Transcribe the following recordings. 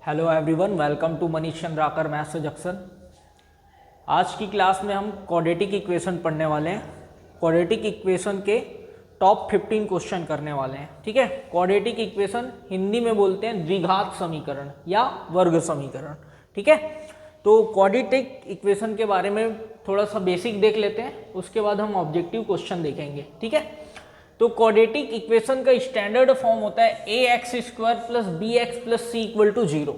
Hello everyone, welcome to Manish Chandrakar maths junction. आज की class में हम क्वाड्रेटिक इक्वेशन पढ़ने वाले हैं। क्वाड्रेटिक इक्वेशन के टॉप 15 क्वेश्चन करने वाले हैं। ठीक है, क्वाड्रेटिक इक्वेशन हिंदी में बोलते हैं द्विघात समीकरण या वर्ग समीकरण। ठीक है, तो क्वाड्रेटिक इक्वेशन के बारे में थोड़ा सा बेसिक देख लेते हैं, उसके बाद हम ऑब्जेक्टिव क्वेश्चन देखेंगे। ठीक है, तो क्वाड्रेटिक इक्वेशन का स्टैंडर्ड फॉर्म होता है a x square plus b x plus c equal to zero.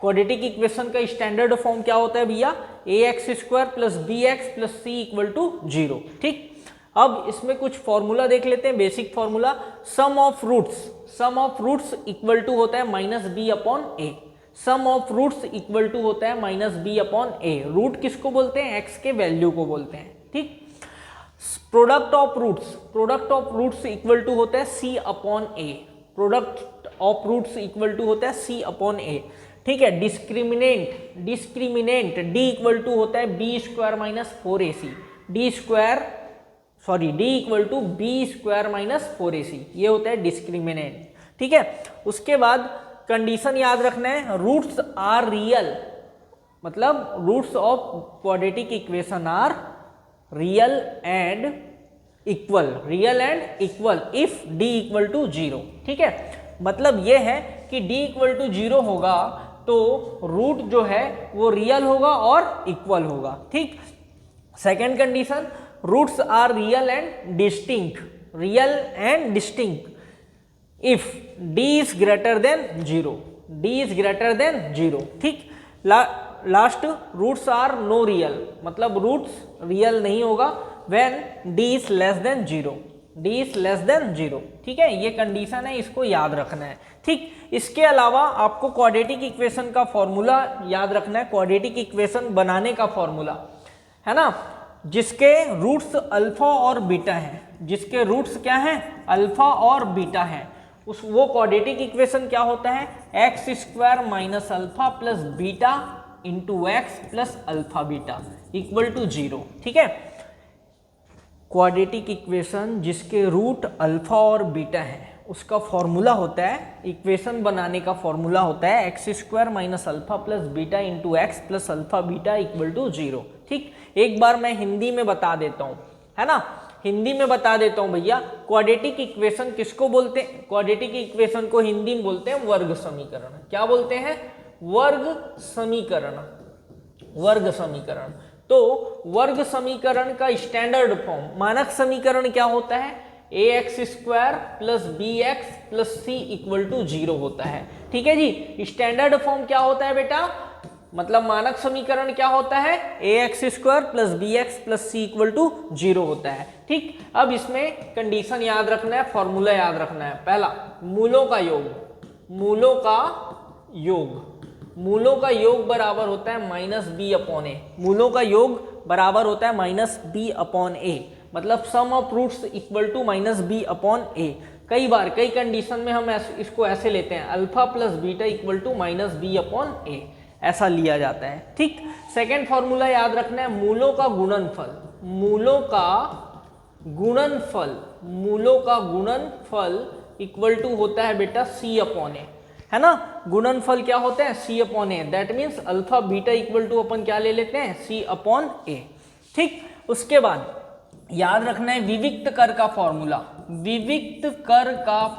Quadratic equation का स्टैंडर्ड फॉर्म क्या होता है भैया? A x square plus b x plus c equal to zero. ठीक, अब इसमें कुछ फॉर्मूला देख लेते हैं। Basic formula, sum of roots equal to होता है minus b upon a. Sum of roots equal to होता है माइनस बी अपॉन ए। रूट किसको बोलते हैं? एक्स के वैल्यू को बोलते हैं। ठीक, product of roots equal to होता है c upon a. Product of roots equal to होता है सी अपॉन ए। ठीक है, डिस्क्रिमिनेंट डी इक्वल टू होता है b square minus 4ac। D equal to b square minus 4ac, ये होता है डिस्क्रिमिनेंट। ठीक है, उसके बाद कंडीशन याद रखना है, रूट्स आर रियल, मतलब roots of quadratic equation are real and equal if d equal to zero. ठीक है, मतलब ये है कि d इक्वल टू जीरो होगा तो रूट जो है वो रियल होगा और इक्वल होगा। ठीक, second condition, roots are real and distinct if d is greater than zero. ठीक, last, roots are no real, मतलब रूट्स रियल नहीं होगा when d is less than zero. ठीक है, ये कंडीशन है, इसको याद रखना है। ठीक, इसके अलावा आपको क्वाड्रेटिक इक्वेशन का फॉर्मूला याद रखना है। क्वाड्रेटिक इक्वेशन बनाने का फॉर्मूला है ना, जिसके रूट्स अल्फा और बीटा हैं, जिसके रूट्स क्या हैं? अल्फा और बीटा हैं, वो क्वाड्रेटिक इक्वेशन क्या होता है? X square minus alpha plus beta into x plus alpha beta equal to zero. ठीक है, क्वाड्रेटिक इक्वेशन जिसके रूट अल्फा और बीटा है, उसका फॉर्मूला होता है, इक्वेशन बनाने का फॉर्मूला होता है x square minus alpha plus beta into x plus alpha beta equal to zero. ठीक, एक बार मैं हिंदी में बता देता हूँ, है ना, हिंदी में बता देता हूँ भैया। क्वाड्रेटिक इक्वेशन किसको बोलते हैं? क्वाड्रेटिक इक्वेशन को हिंदी में बोलते हैं वर्ग समीकरण। क्या बोलते हैं? वर्ग समीकरण। तो वर्ग समीकरण का स्टैंडर्ड फॉर्म, मानक समीकरण क्या होता है? A x square plus b x plus c equal to zero होता है। ठीक है जी, स्टैंडर्ड फॉर्म क्या होता है बेटा? मतलब मानक समीकरण क्या होता है? A x square plus b x plus c equal to zero होता है। ठीक, अब इसमें कंडीशन याद रखना है, फॉर्मूला याद रखना है। पहला, मूलों का योग बराबर होता है माइनस बी अपॉन ए। मूलों का योग बराबर होता है माइनस बी अपॉन ए, मतलब sum of roots equal to minus b upon a. कई बार कई कंडीशन में हम इसको ऐसे लेते हैं, alpha plus beta equal to minus b upon a, ऐसा लिया जाता है। ठीक, सेकेंड फॉर्मूला याद रखना है, मूलों का गुणनफल इक्वल टू होता है बेटा सी अपॉन ए, है ना। गुणनफल क्या होता है? C upon a. That means alpha beta equal to अपन क्या ले लेते हैं? C upon a. ठीक, उसके बाद याद रखना है विविक्त कर का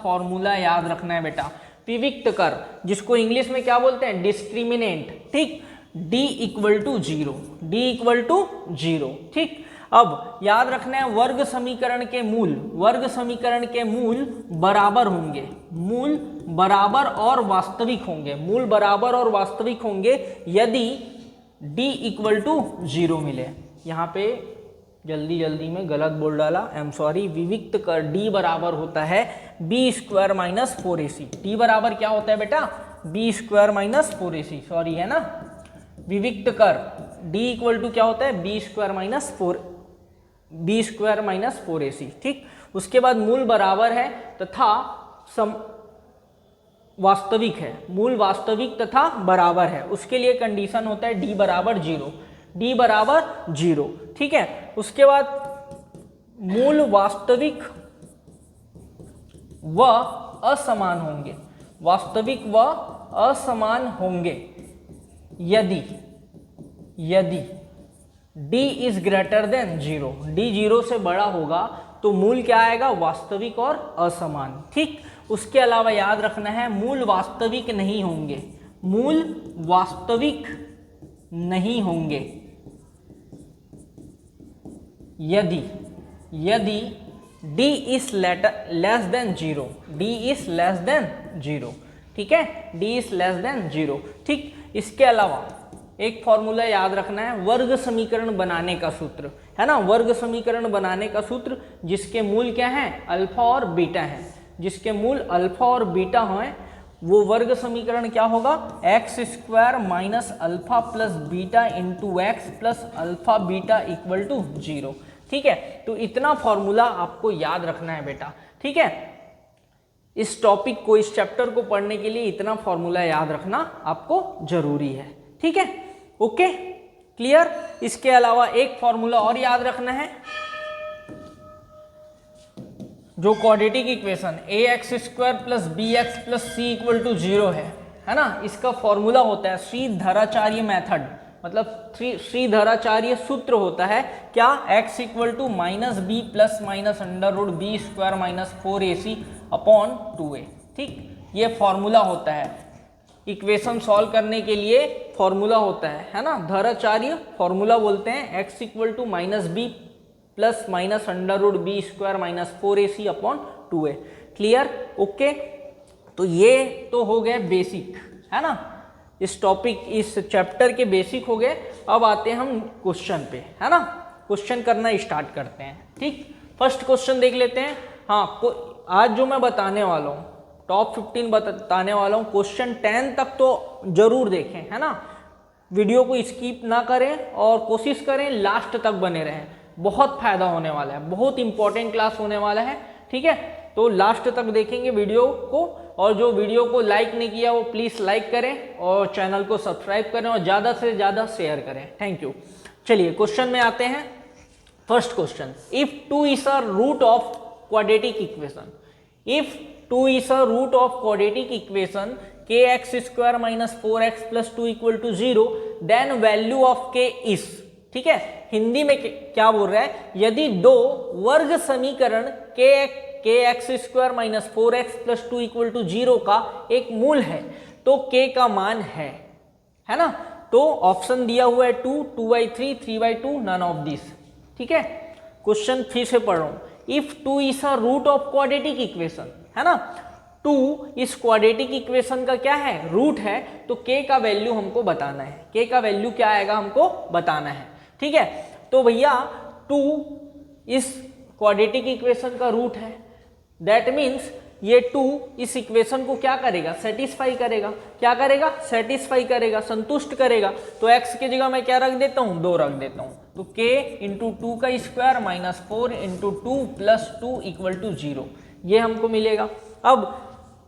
फॉर्मूला याद रखना है बेटा। विविक्त कर, जिसको इंग्लिश में क्या बोलते हैं? डिस्क्रिमिनेंट। ठीक, d इक्वल टू जीरो। ठीक, अब याद रखना है वर्ग समीकरण के मूल बराबर होंगे, मूल बराबर और वास्तविक होंगे यदि d इक्वल टू जीरो मिले। यहाँ पे जल्दी में गलत बोल डाला, आई एम सॉरी। विविक्त कर d बराबर होता है b square minus 4ac। d बराबर क्या होता है बेटा? B square minus 4ac, sorry, है ना। विविक्त कर d इक्वल टू क्या होता है? B square minus 4ac। ठीक, उसके बाद मूल बराबर है तथा वास्तविक है, मूल वास्तविक तथा बराबर है, उसके लिए कंडीशन होता है d बराबर जीरो। ठीक है, उसके बाद मूल वास्तविक व असमान होंगे, वास्तविक व असमान होंगे यदि d is greater then 0, d 0 से बड़ा होगा तो मूल क्या आएगा, वास्तविक और असमान। ठीक, उसके अलावा याद रखना है मूल वास्तविक नहीं होंगे, मूल वास्तविक नहीं होंगे यदि d is less then 0, d is less then 0। ठीक है, d इज लेस देन 0। ठीक, इसके अलावा एक फॉर्मूला याद रखना है, वर्ग समीकरण बनाने का सूत्र है ना, वर्ग समीकरण बनाने का सूत्र जिसके मूल क्या है, अल्फा और बीटा है, जिसके मूल अल्फा और बीटा हैं, वो वर्ग समीकरण क्या होगा, x square minus alpha plus beta into x plus alpha beta equal to 0। ठीक है, तो इतना फॉर्मूला आपको याद रखना है बेटा। ठीक है, इस टॉपिक को, इस चैप्टर को पढ़ने के लिए इतना फॉर्मूला याद रखना आपको जरूरी है। ठीक है, ओके, क्लियर। इसके अलावा एक फॉर्मूला और याद रखना है, जो quadratic equation ax square plus b x plus c equal to 0 है ना, इसका फॉर्मूला होता है श्रीधराचार्य मेथड, मतलब श्रीधराचार्य सूत्र होता है क्या, x equal to minus b plus minus under root b square minus 4ac upon 2a। ठीक, ये फॉर्मूला होता है, इक्वेशन सॉल्व करने के लिए फॉर्मूला होता है ना, धराचार्य फॉर्मूला बोलते हैं, x equal to minus b plus minus under root b square minus 4ac upon 2a। Clear, okay. तो ये तो हो गए बेसिक, है ना, इस टॉपिक, इस चैप्टर के बेसिक हो गए। अब आते हैं हम क्वेश्चन पे, है ना, क्वेश्चन करना स्टार्ट करते हैं। ठीक, फर्स्ट क्वेश्चन देख लेते हैं। हाँ, आज जो मैं बताने वाला हूँ, टॉप 15 बताने वाला हूँ, क्वेश्चन 10 तक तो जरूर देखें, है ना, वीडियो को स्किप ना करें और कोशिश करें लास्ट तक बने रहें, बहुत फायदा होने वाला है, बहुत इंपॉर्टेंट क्लास होने वाला है। ठीक है, तो लास्ट तक देखेंगे वीडियो को, और जो वीडियो को लाइक नहीं किया वो प्लीज़ लाइक करें और चैनल को सब्सक्राइब करें और ज़्यादा से ज़्यादा शेयर करें। Thank you. चलिए क्वेश्चन में आते हैं। First question, if 2 is a root of quadratic equation, if 2 is a root of quadratic equation kx square minus 4x plus 2 equal to 0, then value of k is। ठीक है, हिंदी में क्या बोल रहा है, यदि दो वर्ग समीकरण kx square minus 4x plus 2 equal to 0 का एक मूल है तो k का मान है ना। तो ऑप्शन दिया हुआ है 2, 2/3, 3/2, नन ऑफ दिस। ठीक है, क्वेश्चन फिर से पढ़ रहा हूं, if 2 is a root of quadratic equation, है ना, 2 इस क्वाड्रेटिक इक्वेशन का क्या है, रूट है, तो k का वैल्यू हमको बताना है, k का वैल्यू क्या आएगा हमको बताना है। ठीक है, तो भैया 2 इस क्वाड्रेटिक इक्वेशन का रूट है, दैट मीन्स ये 2 इस इक्वेशन को क्या करेगा, सेटिस्फाई करेगा। क्या करेगा, सेटिस्फाई करेगा, संतुष्ट करेगा। तो x की जगह मैं क्या रख देता हूँ, 2 रख देता हूँ, तो k इंटू 2 का square minus 4 into 2 plus 2 equal to 0, ये हमको मिलेगा। अब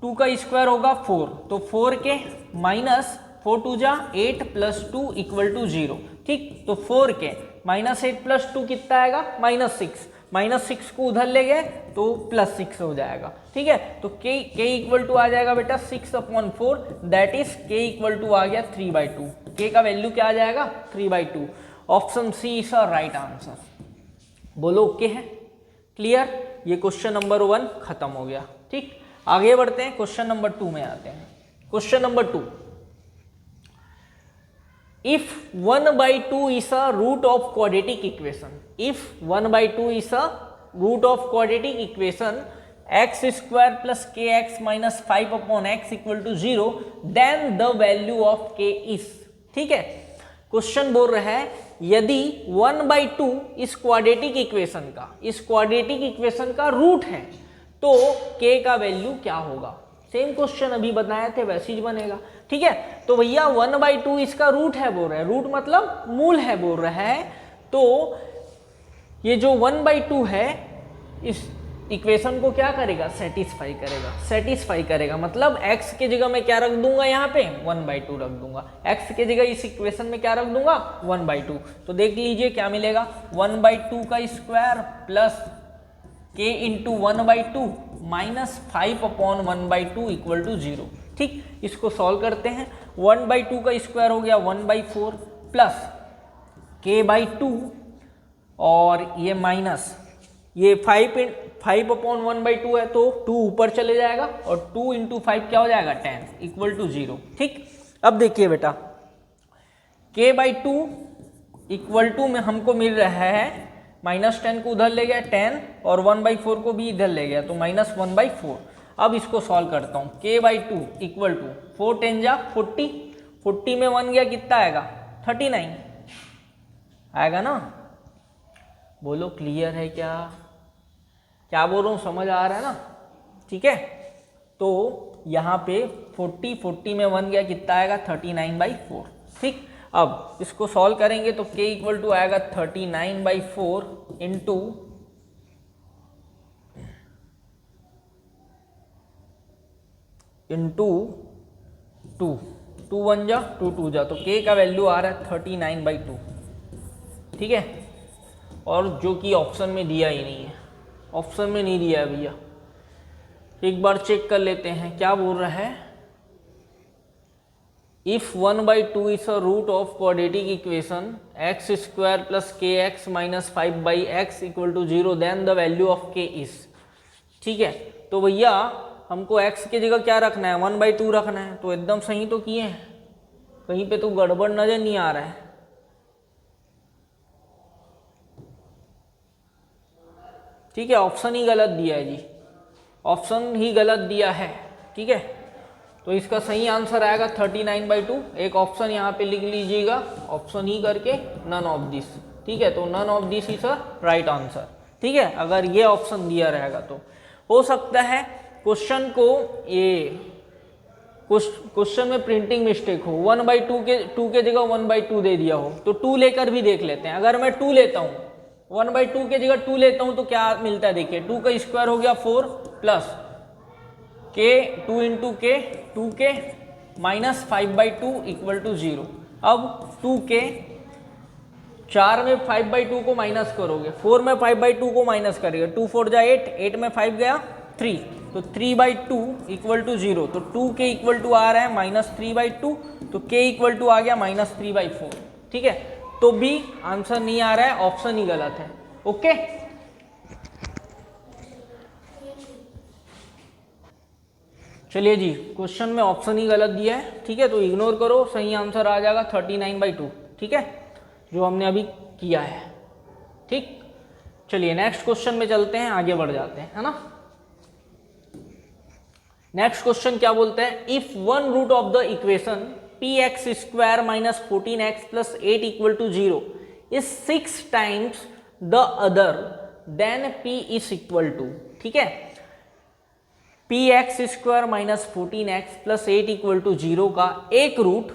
2 का स्क्वायर होगा 4, तो 4 के माइनस 4 2 जा 8 प्लस 2 इक्वल टू 0। ठीक, तो 4 के माइनस 8 प्लस 2 कितना आएगा, -6, -6 को उधर ले गए तो +6 हो जाएगा। ठीक है, तो k इक्वल टू आ जाएगा बेटा 6/4, that is k equal to आ गया 3/2, k का वैल्यू क्या आ जाएगा 3/2। Option c is a right answer. बोलो ओके है, क्लियर। ये क्वेश्चन नंबर 1 खत्म हो गया। ठीक, आगे बढ़ते हैं, क्वेश्चन नंबर 2 में आते हैं। Question number 2, if 1/2 is a root of quadratic equation, if 1/2 is a root of quadratic equation x square plus kx minus 5 upon x equal to 0, then the value of k is। ठीक है, question बोल रहा है यदि 1/2 इस quadratic equation का, इस quadratic equation का रूट है तो k का वैल्यू क्या होगा। सेम क्वेश्चन अभी बताए थे वैसे ही बनेगा। ठीक है, तो भैया 1/2 इसका रूट है बोल रहा है, रूट मतलब मूल है बोल रहा है, तो ये जो 1/2 है इस इक्वेशन को क्या करेगा, सेटिस्फाई करेगा। सेटिस्फाई करेगा मतलब x की जगह मैं क्या रख दूंगा, यहाँ पे 1/2 रख दूंगा, x की जगह इस इक्वेशन में क्या रख दूंगा 1/2। तो देख लीजिए क्या मिलेगा, 1/2 का square plus k into 1/2 minus 5/1/2 equal to 0। ठीक, इसको सॉल्व करते हैं। 1/2 का स्क्वायर हो गया 1/4 प्लस k/2 और ये माइनस ये 5/1/2 है तो 2 ऊपर चले जाएगा और 2 × 5 क्या हो जाएगा 10 इक्वल टू 0। ठीक, अब देखिए बेटा k/2 इक्वल टू में हमको मिल रहा है -10 को उधर ले गया 10 और 1/4 को भी इधर ले गया तो -1/4। अब इसको सॉल्व करता हूँ। k/2 इक्वल टू 4 10 जा 40, 40 में 1 गया कितना आएगा 39 आएगा ना। बोलो क्लियर है क्या, क्या बोल रहा हूँ समझ आ रहा है ना। ठीक है, तो यहाँ पे 40 में 1 गया कितना आएगा 39/4। ठीक, अब इसको सॉल्व करेंगे तो k इक्वल टू आएगा 39/4 इंटू 2 2 1 जा 2 2 जा तो k का वैल्यू आ रहा है 39/2। ठीक है, और जो कि ऑप्शन में दिया ही नहीं है, ऑप्शन में नहीं दिया है भैया। एक बार चेक कर लेते हैं क्या बोल रहा है। If 1/2 is a root of quadratic equation x² + kx - 5/x = 0 then the value of k is. ठीक है, तो भैया हमको x की जगह क्या रखना है 1/2 रखना है, तो एकदम सही तो किए हैं, कहीं पे तो गड़बड़ नजर नहीं आ रहा है। ठीक है, ऑप्शन ही गलत दिया है जी, ऑप्शन ही गलत दिया है। ठीक है, तो इसका सही आंसर आएगा 39/2। एक ऑप्शन यहाँ पे लिख लीजिएगा, ऑप्शन ही करके नन ऑफ दिस। ठीक है, तो none of this is a right answer. ठीक है, अगर ये ऑप्शन दिया रहेगा तो हो सकता है क्वेश्चन को ये क्वेश्चन में प्रिंटिंग मिस्टेक हो, 1/2 के जगह 1/2 दे दिया हो, तो 2 लेकर भी देख लेते हैं। अगर मैं 2 लेता हूँ 1/2 के जगह 2 लेता हूँ तो क्या मिलता है देखिए, 2 का स्क्वायर हो गया 4 प्लस k 2 × k 2k - 5/2 = 0। अब 2k 4 में 5/2 को माइनस करोगे, 4 में 5/2 को माइनस करेगा, 2 4 जा 8, 8 में 5 गया 3, तो 3/2 = 0। तो 2k इक्वल टू आ रहा है -3/2, तो k इक्वल टू आ गया -3/4। ठीक है, तो भी आंसर नहीं आ रहा है, ऑप्शन ही गलत है। ओके, चलिए जी, क्वेश्चन में ऑप्शन ही गलत दिया है। ठीक है, तो इग्नोर करो, सही आंसर आ जाएगा 39/2। ठीक है, जो हमने अभी किया है। ठीक, चलिए नेक्स्ट क्वेश्चन में चलते हैं, आगे बढ़ जाते हैं, है ना। नेक्स्ट क्वेश्चन क्या बोलते हैं, if one root of the equation px² - 14x + 8 = 0 is 6 times the other then p is equal to। ठीक है, px² - 14x + 8 = 0 का एक रूट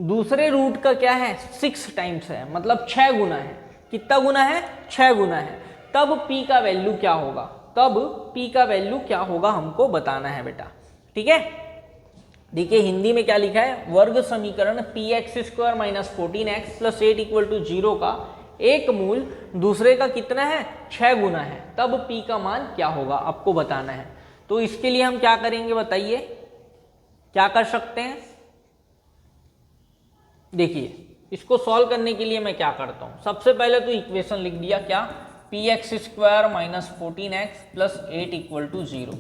दूसरे रूट का क्या है 6 टाइम्स है, मतलब 6 गुना है। कितना गुना है 6 गुना है। तब p का वैल्यू क्या होगा, तब p का वैल्यू क्या होगा हमको बताना है बेटा। ठीक है, देखिए हिंदी में क्या लिखा है, वर्ग समीकरण px² - 14x + 8 = 0 का एक मूल दूसरे का कितना है 6 गुना है, तब p का मान क्या होगा आपको बताना है। तो इसके लिए हम क्या करेंगे बताइए, क्या कर सकते हैं। देखिए इसको सॉल्व करने के लिए मैं क्या करता हूं, सबसे पहले तो इक्वेशन लिख दिया, क्या px² - 14x + 8 = 0।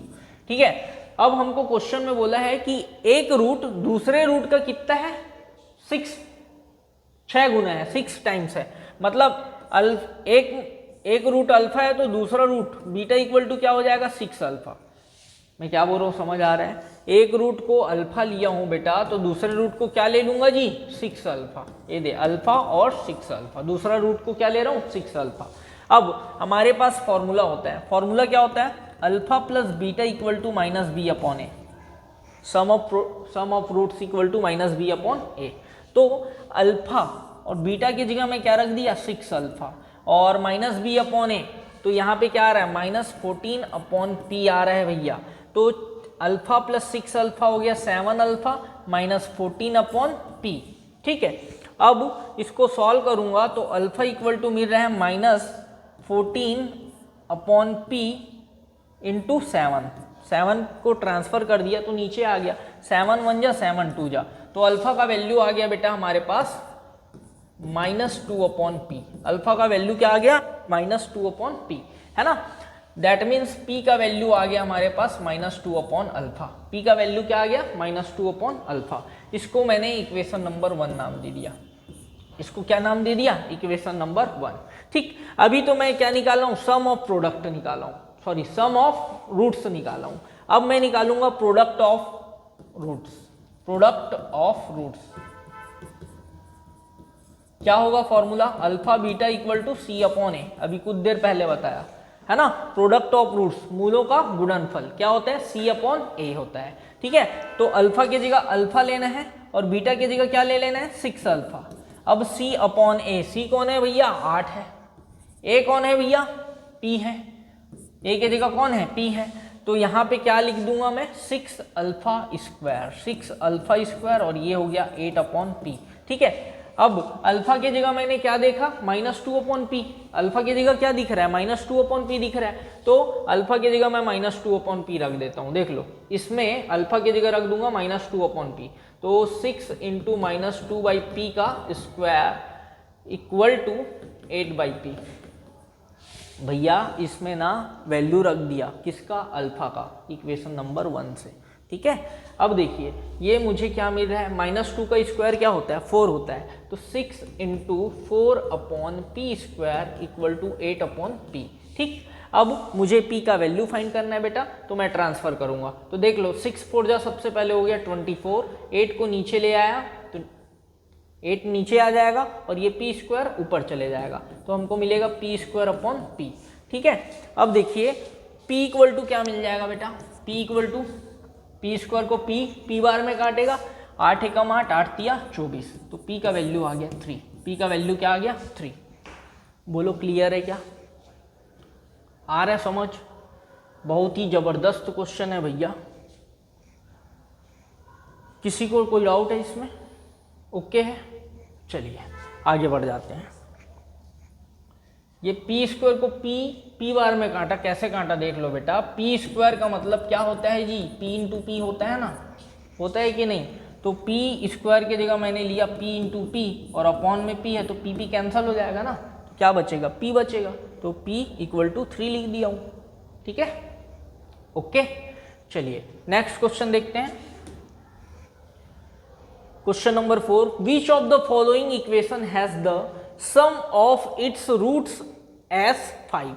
ठीक है, अब हमको क्वेश्चन में बोला है कि एक रूट दूसरे रूट का कितना है 6 गुना है, 6 टाइम्स है, मतलब एक रूट अल्फा है तो दूसरा रूट बीटा इक्वल टू क्या हो जाएगा 6 अल्फा। मैं क्या बोल रहा हूँ समझ आ रहा है, एक रूट को अल्फा लिया हूँ बेटा तो दूसरे रूट को क्या ले लूंगा जी 6 अल्फा। ये दे अल्फा और 6 अल्फा, दूसरा रूट को क्या ले रहा हूँ 6 अल्फा। अब हमारे पास फॉर्मूला होता है, फॉर्मूला क्या होता है, alpha plus beta equal to -b/a, sum of roots equal to -b/a। तो अल्फा और बीटा की जगह में क्या रख दिया 6 अल्फा और -b/a, तो यहाँ पे क्या आ रहा है -14/p आ रहा है भैया। तो अल्फा प्लस 6 अल्फा हो गया 7 अल्फा -14/p। ठीक है, अब इसको सॉल्व करूंगा तो अल्फा इक्वल टू मिल रहा है -14/p × 7, 7 को ट्रांसफर कर दिया तो नीचे आ गया 7 1 जा 7 2 जा, तो अल्फा का वैल्यू आ गया बेटा हमारे पास -2/p। अल्फा का वैल्यू क्या आ गया -2/p, है ना। दैट मीन्स p का वैल्यू आ गया हमारे पास -2/अल्फा। p का वैल्यू क्या आ गया -2/अल्फा। इसको मैंने इक्वेशन नंबर 1 नाम दे दिया। इसको क्या नाम दे दिया? Equation number 1। ठीक, अभी तो मैं क्या निकाला हूँ? सम ऑफ प्रोडक्ट निकाला हूँ, सॉरी सम ऑफ रूट्स निकाला हूँ। अब मैं निकालूंगा product of roots. Product of roots क्या होगा formula? Alpha beta equal to c/a। अभी कुछ देर पहले बताया, है ना। प्रोडक्ट ऑफ रूट्स, मूलों का गुणनफल क्या होता है? c/a होता है। ठीक है, तो अल्फा की जगह अल्फा लेना है और बीटा की जगह क्या ले लेना है? 6 अल्फा। अब c/a, c कौन है भैया? 8 है। a कौन है भैया? p है। a की जगह कौन है? p है। तो यहाँ पे क्या लिख दूंगा मैं? 6 अल्फा स्क्वायर, 6 अल्फा स्क्वायर, और ये हो गया 8/p। ठीक है, अब अल्फा की जगह मैंने क्या देखा? -2/p। अल्फा की जगह क्या दिख रहा है? -2/p दिख रहा है, तो अल्फा की जगह मैं -2/p रख देता हूँ। देख लो, इसमें अल्फा की जगह रख दूंगा -2/p, तो 6 × -2/p का स्क्वायर इक्वल टू 8/p। भैया इसमें ना वैल्यू रख दिया किसका? अल्फा का, इक्वेशन नंबर 1 से। ठीक है, अब देखिए ये मुझे क्या मिल रहा है? -2 का स्क्वायर क्या होता है? 4 होता है, तो 6 × 4/p² इक्वल टू 8/p। ठीक, अब मुझे p का वैल्यू फाइंड करना है बेटा, तो मैं ट्रांसफर करूंगा। तो देख लो, 6 4 जा सबसे पहले हो गया 24, 8 को नीचे ले आया तो 8 नीचे आ जाएगा और ये p² ऊपर चले जाएगा, तो हमको मिलेगा p²/p। ठीक है, अब देखिए p इक्वल टू क्या मिल जाएगा बेटा? p इक्वल टू p² को p बार में काटेगा, 8 एकम 8, 8 तिया 24, तो p का वैल्यू आ गया 3। p का वैल्यू क्या आ गया? 3। बोलो क्लियर है क्या? आ रहा है समझ? बहुत ही जबरदस्त क्वेश्चन है भैया। किसी को कोई डाउट है इसमें? ओके है, चलिए आगे बढ़ जाते हैं। ये p² को p बार में काटा, कैसे काटा देख लो बेटा। p² का मतलब क्या होता है जी? p × p होता है ना, होता है कि नहीं? तो p² की जगह मैंने लिया p × p, और अपॉन में p है तो p कैंसिल हो जाएगा ना, तो क्या बचेगा? p बचेगा, तो p इक्वल टू 3 लिख दिया हूँ। ठीक है, ओके। चलिए नेक्स्ट क्वेश्चन देखते हैं। Question number 4, which of the following equation has the sum of its roots as 5।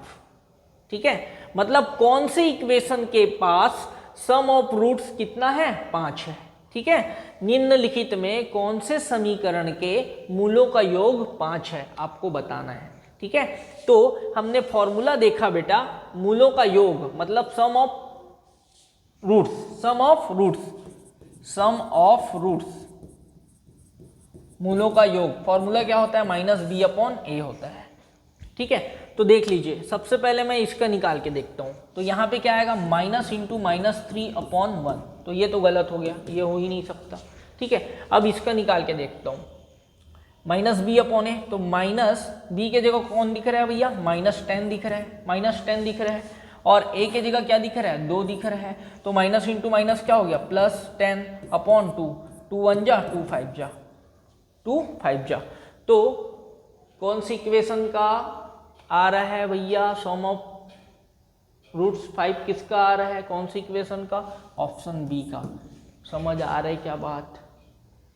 ठीक है, मतलब कौन सी इक्वेशन के पास सम ऑफ रूट्स कितना है? 5 है। ठीक है, निम्नलिखित में कौन से समीकरण के मूलों का योग 5 है, आपको बताना है। ठीक है, तो हमने फॉर्मूला देखा बेटा, मूलों का योग मतलब sum of roots, sum of roots, sum of roots, मूलों का योग। फॉर्मूला क्या होता है? -b/a होता है। ठीक है, तो देख लीजिए, सबसे पहले मैं इसका निकाल के देखता हूँ। तो यहाँ पे क्या आएगा? -(-3/1), तो ये तो गलत हो गया, ये हो ही नहीं सकता। ठीक है, अब इसका निकाल के देखता हूँ। -b/a, तो -b के जगह कौन दिख रहा है भैया? -10 दिख रहा है, -10 दिख रहा है, और a के जगह क्या दिख रहा है? 2 दिख रहा है, तो माइनस इंटू माइनस क्या हो गया? +10/2, 2 1 जा 2 5 जा 2 5 जा। तो कौन सी इक्वेशन का आ रहा है भैया सम ऑफ रूट्स 5? किसका आ रहा है? कौन सी इक्वेशन का? ऑप्शन बी का। समझ आ रहा है क्या बात?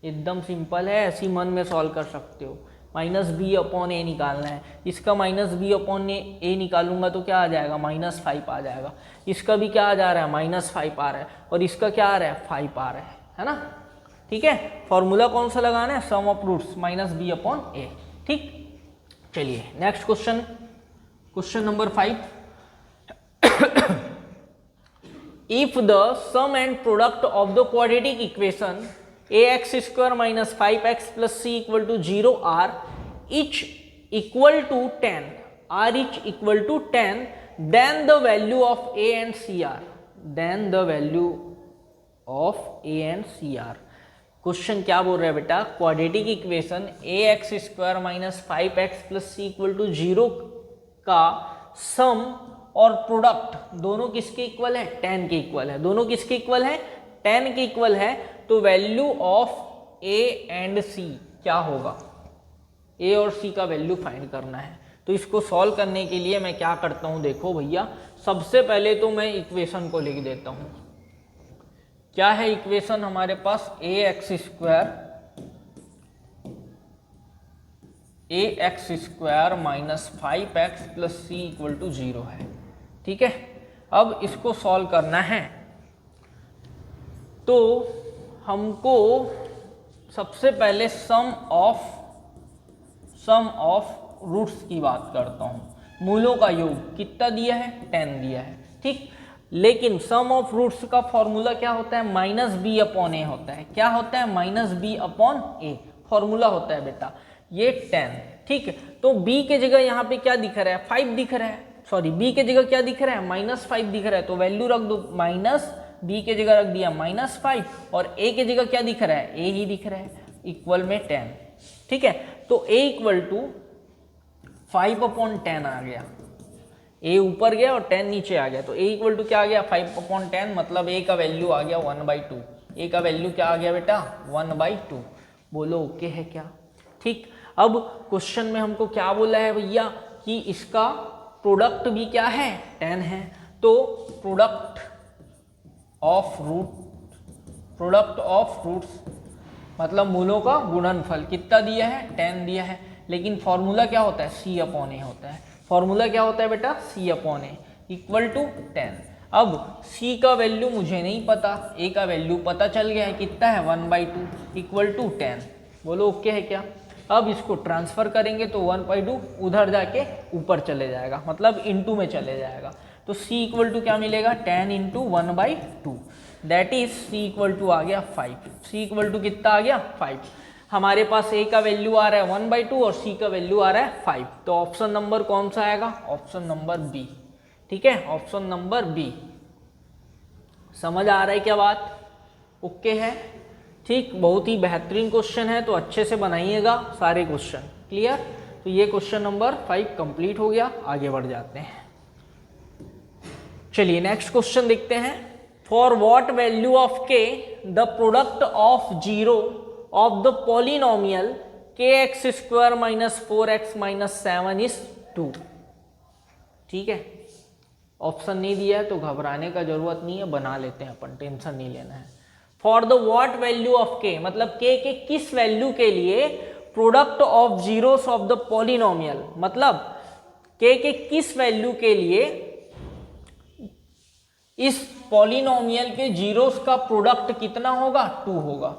एकदम सिंपल है, ऐसी मन में सॉल्व कर सकते हो। -b/a निकालना है, इसका -b/a निकालूंगा तो क्या आ जाएगा? -5 आ जाएगा। इसका भी क्या आ जा रहा है? -5 आ रहा है, और इसका क्या आ रहा है? 5 आ रहा है ना। ठीक है, फॉर्मूला कौन सा लगाना है? Sum of roots -b/a। ठीक, चलिए next question, question number 5। If the sum and product of the quadratic equation ax² - 5x + c = 0 are each equal to 10, are each equal to 10, then the value of a and c are, then the value of a and c are। Question क्या बोल रहा है बेटा? Quadratic equation ax² - 5x + c = 0 का सम और product दोनों किसके equal है, 10 के इक्वल है। दोनों किसके इक्वल है, 10 के इक्वल है। तो वैल्यू ऑफ ए एंड सी क्या होगा, ए और सी का वैल्यू फाइंड करना है। तो इसको सॉल्व करने के लिए मैं क्या करता हूं, देखो भैया, सबसे पहले तो मैं इक्वेशन को लिख देता हूं। क्या है इक्वेशन हमारे पास, a x square minus 5x plus c equal to 0 है। ठीक है, अब इसको सॉल्व करना है तो हमको सबसे पहले सम ऑफ रूट्स की बात करता हूं। मूलों का योग कितना दिया है, 10 दिया है। ठीक, लेकिन सम ऑफ रूट्स का फॉर्मूला क्या होता है, माइनस बी अपॉन ए होता है। क्या होता है, minus b upon a formula होता है बेटा, ये 10। ठीक है, तो b के जगह यहाँ पे क्या दिख रहा है, 5 दिख रहा है। सॉरी, b के जगह क्या दिख रहा है, -5 दिख रहा है। तो वैल्यू रख दो, माइनस b के जगह रख दिया -5 और a के जगह क्या दिख रहा है, a ही दिख रहा है, इक्वल में 10। ठीक है, तो a इक्वल टू 5/10 आ गया। a ऊपर गया और 10 नीचे आ गया, तो a इक्वल टू क्या आ गया, 5/10, मतलब a का वैल्यू आ गया 1/2। a का वैल्यू क्या आ गया बेटा, 1/2। बोलो ओके है क्या। ठीक, अब क्वेश्चन में हमको क्या बोला है भैया कि इसका प्रोडक्ट भी क्या है, 10 है। तो प्रोडक्ट ऑफ रूट्स मतलब मूलों का गुणनफल कितना दिया है, 10 दिया है। लेकिन फॉर्मूला क्या होता है, c अपॉन ए होता है। फॉर्मूला क्या होता है बेटा, c upon a equal to 10। अब c का वैल्यू मुझे नहीं पता, a का वैल्यू पता चल गया है, कितना है, 1/2 इक्वल टू 10। बोलो ओके है क्या। अब इसको ट्रांसफर करेंगे तो 1/2 उधर जाके ऊपर चले जाएगा, मतलब इनटू में चले जाएगा। तो c इक्वल टू क्या मिलेगा, 10 into 1/2, that is c equal to आ गया 5। c इक्वल टू कितना आ गया, 5। हमारे पास a का वैल्यू आ रहा है 1/2 और c का वैल्यू आ रहा है 5। तो ऑप्शन नंबर कौन सा आएगा, ऑप्शन नंबर बी। ठीक है, ऑप्शन नंबर बी। समझ आ रहा है क्या बात, ओके है। ठीक, बहुत ही बेहतरीन क्वेश्चन है, तो अच्छे से बनाइएगा सारे क्वेश्चन। क्लियर, तो ये क्वेश्चन नंबर 5 कंप्लीट हो गया। आगे बढ़ जाते हैं, चलिए नेक्स्ट क्वेश्चन देखते हैं। For what value of k the product of 0 of the polynomial kx² minus 4x minus 7 is 2। ठीक है, ऑप्शन नहीं दिया है तो घबराने का जरूरत नहीं है, बना लेते हैं अपन, टेंशन नहीं लेना है। For the what value of k मतलब k के किस वैल्यू के लिए product of zeros of the polynomial, मतलब k के किस वैल्यू के लिए इस पॉलिनोमियल के जीरोस का प्रोडक्ट कितना होगा, 2 होगा।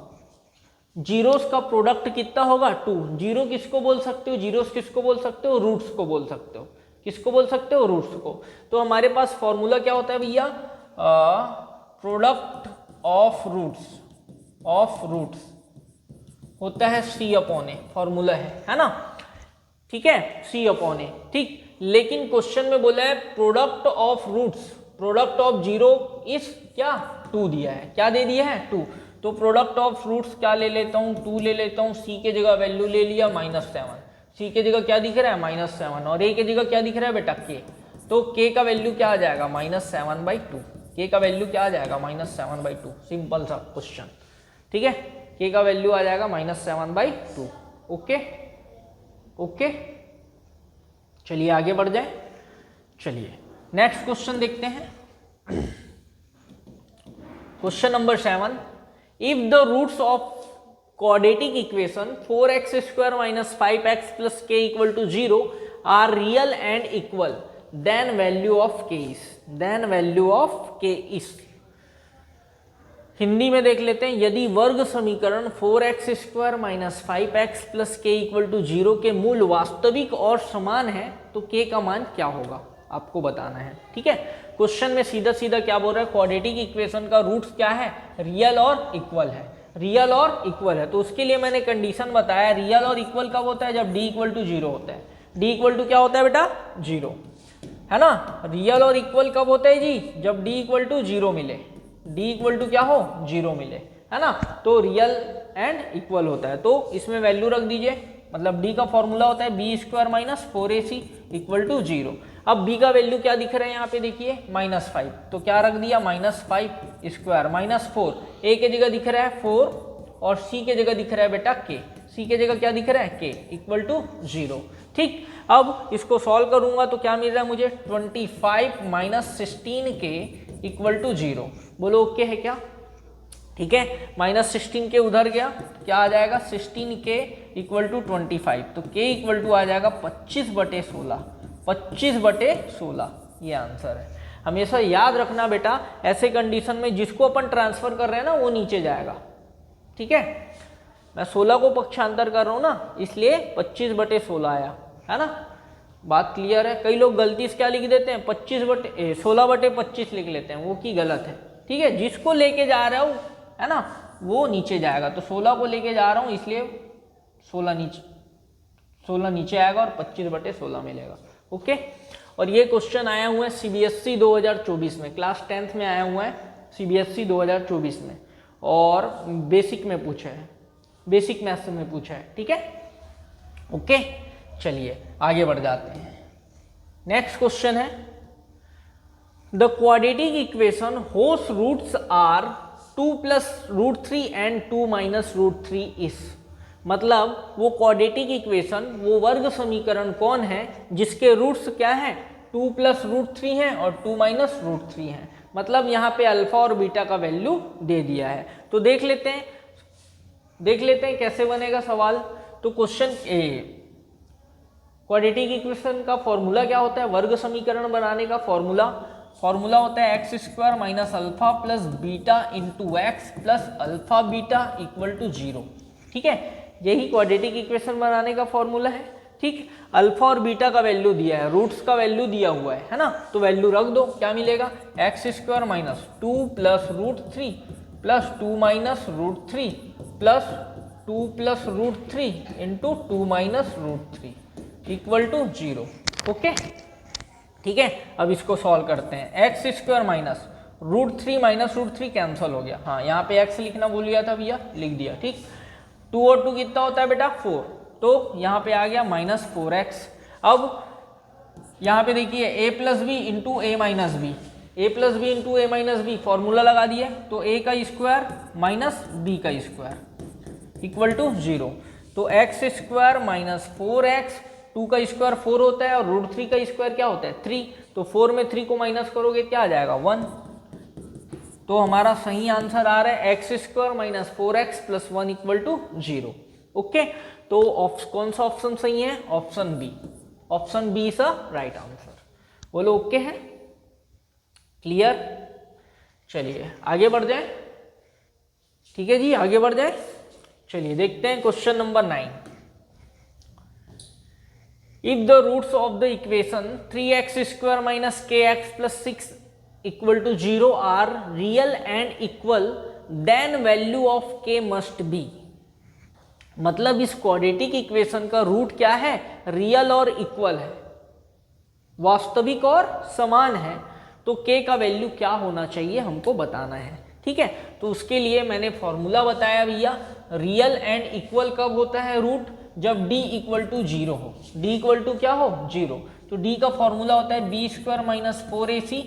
जीरोस का प्रोडक्ट कितना होगा, 2। जीरो किसको बोल सकते हो, जीरोस किसको बोल सकते हो, रूट्स को बोल सकते हो। किसको बोल सकते हो, रूट्स को। तो हमारे पास फॉर्मूला क्या होता है भैया, प्रोडक्ट ऑफ रूट्स होता है c अपॉन ए, फॉर्मूला है ना। ठीक है, c अपॉन ए। ठीक, लेकिन क्वेश्चन में बोला है product of roots, product of 0 is क्या, 2 दिया है। क्या दे दिया है, 2। तो प्रोडक्ट ऑफ रूट्स क्या ले लेता हूँ, 2 ले लेता हूँ। c के जगह वैल्यू ले लिया -7, c के जगह क्या दिख रहा है, -7, और a के जगह क्या दिख रहा है बेटा, k। तो k का वैल्यू क्या आ जाएगा, -7/2। k का वैल्यू क्या आ जाएगा, -7/2। सिंपल सा क्वेश्चन। ठीक है, k का वैल्यू आ जाएगा -7/2। ओके ओके, चलिए आगे बढ़ जाए। चलिए नेक्स्ट क्वेश्चन देखते हैं। Question number 7, if the roots of quadratic equation 4x² minus 5x plus k equal to 0 are real and equal, then value of k is। Hindi में देख लेते हैं, यदि वर्ग समीकरण 4x² माइनस 5x प्लस के इक्वल टू 0 के मूल वास्तविक और समान है तो k का मान क्या होगा, आपको बताना है। ठीक है, क्वेश्चन में सीधा सीधा क्या बोल रहा है, क्वाड्रेटिक इक्वेशन का रूट्स क्या है, रियल और इक्वल है। रियल और इक्वल है तो उसके लिए मैंने कंडीशन बताया, रियल और इक्वल कब होता है, जब d इक्वल टू 0 होता है। d इक्वल टू क्या होता है बेटा, 0 है ना। रियल और इक्वल कब होता है जी, जब d इक्वल टू 0 मिले, d इक्वल टू क्या हो, 0 मिले, है ना। तो रियल एंड इक्वल होता है, तो इसमें वैल्यू रख दीजिए, मतलब d का फॉर्मूला होता है b² minus 4ac equal to 0। अब b का वैल्यू क्या दिख रहा है यहाँ पे देखिए -5, तो क्या रख दिया -5 स्क्वायर -4, a के जगह दिख रहा है 4 और c के जगह दिख रहा है बेटा k, c के जगह क्या दिख रहा है k इक्वल टू 0। ठीक, अब इसको सॉल्व करूंगा तो क्या मिल रहा है मुझे 25 - 16k इक्वल टू 0। बोलो ओके है क्या? ठीक है, -16k उधर गया, क्या आ जाएगा 16k इक्वल टू 25, तो k इक्वल टू आ जाएगा 25/16, 25/16 ये आंसर है। हमेशा याद रखना बेटा, ऐसे कंडीशन में जिसको अपन ट्रांसफर कर रहे हैं ना वो नीचे जाएगा। ठीक है, मैं 16 को पक्षांतर कर रहा हूँ ना, इसलिए 25/16 आया, है ना। बात क्लियर है? कई लोग गलती से क्या लिख देते हैं 16/25 लिख लेते हैं, वो की गलत है। ठीक है, जिसको लेके जा रहा हूँ है ना वो नीचे जाएगा, तो 16 को लेके जा रहा हूँ इसलिए 16 नीचे आएगा और 25/16 मिलेगा। ओके, और ये क्वेश्चन आया हुआ है CBSE 2024 में, क्लास 10th में आया हुआ है CBSE 2024 में, और बेसिक में पूछा है, बेसिक मैथ्स में पूछा है। ठीक है, ओके, चलिए आगे बढ़ जाते हैं। नेक्स्ट क्वेश्चन है द क्वाड्रेटिक इक्वेशन होस रूट्स आर 2 + √3 एंड 2 - √3 इज, मतलब वो क्वाड्रेटिक इक्वेशन, वो वर्ग समीकरण कौन है जिसके रूट्स क्या है 2 + √3 है और 2 - √3 है। मतलब यहाँ पे अल्फा और बीटा का वैल्यू दे दिया है। तो देख लेते हैं कैसे बनेगा सवाल। तो क्वेश्चन क्वाड्रेटिक इक्वेशन का फॉर्मूला क्या होता है, वर्ग समीकरण बनाने का फॉर्मूला होता है x² - alpha + beta × x + alpha beta = 0। ठीक है, यही क्वाड्रेटिक इक्वेशन बनाने का फॉर्मूला है। ठीक, अल्फा और बीटा का वैल्यू दिया है, रूट्स का वैल्यू दिया हुआ है ना, तो वैल्यू रख दो, क्या मिलेगा x² - 2 + √3 + 2 - √3 + 2 + √3 × 2 - √3 = 0। ओके, ठीक है, अब इसको सॉल्व करते हैं। x² - √3 - √3 कैंसिल हो गया, हाँ यहाँ पे x लिखना भूल गया था भैया, लिख दिया। ठीक, 2 और 2 कितना होता है बेटा 4, तो यहाँ पे आ गया -4x। अब यहाँ पे देखिए a + b × a - b, a + b × a - b formula लगा दिए, तो a का स्क्वायर - b का स्क्वायर = 0। तो x² - 4x, 2 का स्क्वायर 4 होता है और √3 का स्क्वायर क्या होता है 3, तो 4 में 3 को माइनस करोगे क्या आ जाएगा 1। तो हमारा सही आंसर आ रहा है x² - 4x + 1 = 0। ओके, तो कौन सा ऑप्शन सही है, option b, option b is a right answer. बोलो ओके है, क्लियर। चलिए आगे बढ़ जाए। ठीक है जी, आगे बढ़ जाए। चलिए देखते हैं question number 9। If the roots of the equation 3x² - kx + 6 = 0 are real and equal, then value of k must be, मतलब इस क्वाड्रेटिक इक्वेशन का रूट क्या है, रियल और इक्वल है, वास्तविक और समान है, तो k का वैल्यू क्या होना चाहिए हमको बताना है। ठीक है, तो उसके लिए मैंने फॉर्मूला बताया भैया, रियल एंड इक्वल कब होता है रूट, जब d = 0 हो, d = क्या हो 0, तो d का फॉर्मूला होता है b² - 4ac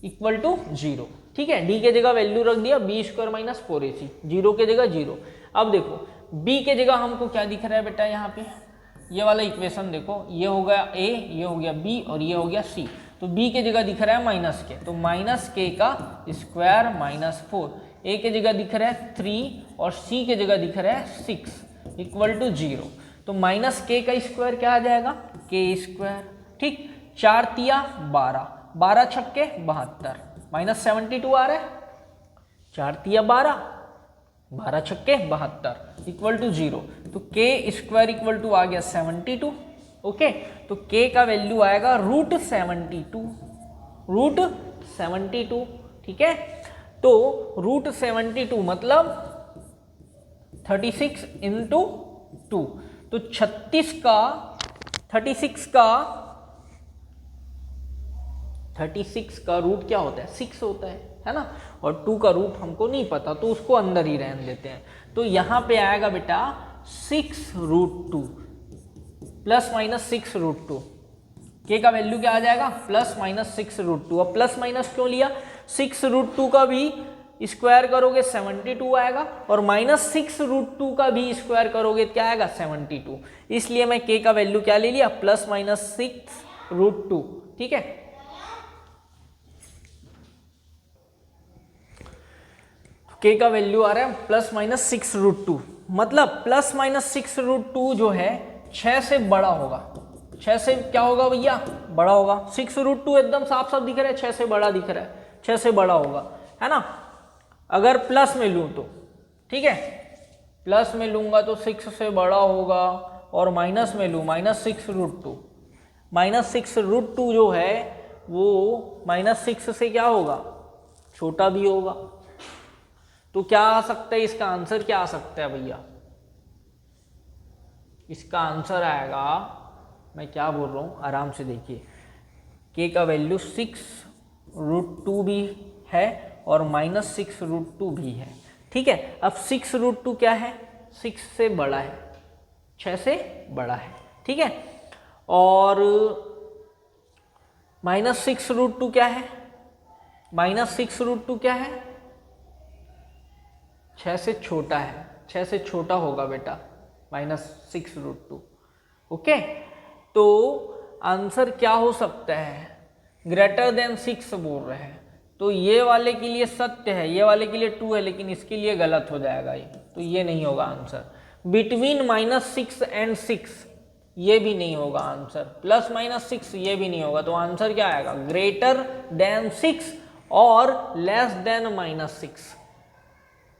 = 0। ठीक है, d के जगह वैल्यू रख दिया b² - 4ac, 0 के जगह 0। अब देखो b के जगह हमको क्या दिख रहा है बेटा, यहाँ पे ये वाला इक्वेशन देखो, ये हो गया a, ये हो गया b और ये हो गया c, तो b के जगह दिख रहा है -k, तो -k का स्क्वायर -4, a के जगह दिख रहा है 3 और c के जगह दिख रहा है 6 = 0, तो -k का स्क्वायर क्या आ जाएगा k²। ठीक, 4 तिया 12, 12 छक्के 72, -72 आ रहा है, 4 तिया 12, 12 छक्के 72 = 0, तो k² आ गया 72। ओके, तो k का वैल्यू आएगा √72, √72। ठीक है, तो √72 मतलब 36 × 2, तो 36 का रूट क्या होता है 6 होता है ना, और 2 का रूट हमको नहीं पता, तो उसको अंदर ही रहने देते हैं। तो यहाँ पे आएगा बेटा 6√2 ± 6√2, के का वैल्यू क्या आ जाएगा, प्लस माइनस 6√2। अब प्लस माइनस क्यों लिया, 6√2 का भी स्क्वायर करोगे 72 आएगा, और माइनस 6√2 का भी स्क्वायर करोगे क्या आएगा, 72। इसलिए मैं के का वैल्यू क्या ले लिया, प्लस माइनस 6√2। ठीक है, के का वैल्यू आ रहा है प्लस माइनस 6√2, मतलब प्लस माइनस 6√2 जो है 6 से बड़ा होगा। 6 से क्या होगा भैया, बड़ा होगा। 6√2 एकदम साफ साफ दिख रहा है, 6 से बड़ा दिख रहा है, 6 से बड़ा होगा, है ना। अगर प्लस में लूँ तो ठीक है, प्लस में लूँगा तो 6 से बड़ा होगा, और माइनस में लूँ माइनस 6√2, माइनस 6√2 जो है वो माइनस 6 से क्या होगा, छोटा भी होगा। तो क्या आ सकता है, इसका आंसर क्या आ सकता है भैया, इसका आंसर आएगा, मैं क्या बोल रहा हूँ आराम से देखिए, के का वैल्यू 6√2 भी है और माइनस 6√2 भी है। ठीक है, अब 6√2 क्या है, 6 से बड़ा है, 6 से बड़ा है। ठीक है, और माइनस 6√2 क्या है, माइनस 6√2 क्या है, 6 से छोटा है, 6 से छोटा होगा बेटा माइनस 6√2। ओके, तो आंसर क्या हो सकता है, ग्रेटर देन 6 बोल रहे हैं, तो ये वाले के लिए सत्य है, ये वाले के लिए ट्रू है, लेकिन इसके लिए गलत हो जाएगा ये, तो ये नहीं होगा आंसर। बिटवीन माइनस 6 एंड 6 ये भी नहीं होगा आंसर, प्लस माइनस 6 ये भी नहीं होगा, तो आंसर क्या आएगा, ग्रेटर देन 6 और लेस देन माइनस 6।